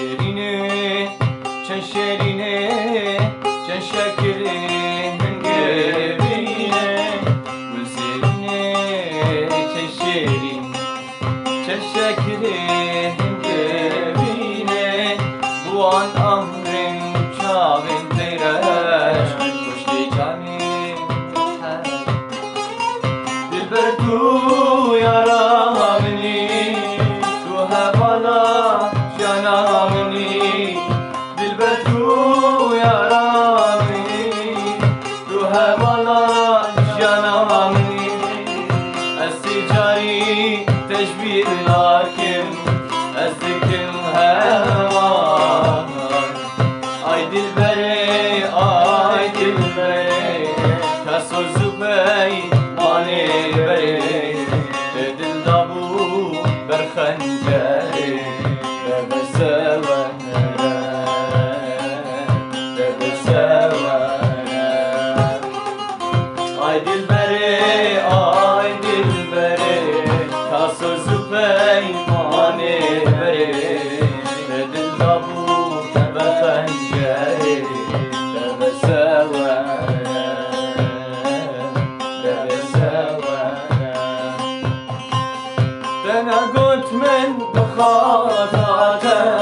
شیرینه چه شیرینه چه شکره هنگه بینه گلزرینه چه شیرین چه شکره هنگه بینه بوان امرین چاوین دیرش کشتی جانی دلبر تو یارا منی تو هوالا جانا منی دلبر تو یارا منی تو هوالا جانا منی استجاری تشبیه لكن أذكر هوا أي دلبري أي دلبري كسر زبي ماني بري دل دابو برخنجري بسوا أي دلبري أي دلبري كسر زبي ماني بري دل دابو برخنجري بسوا أنا قلت من بخاطرك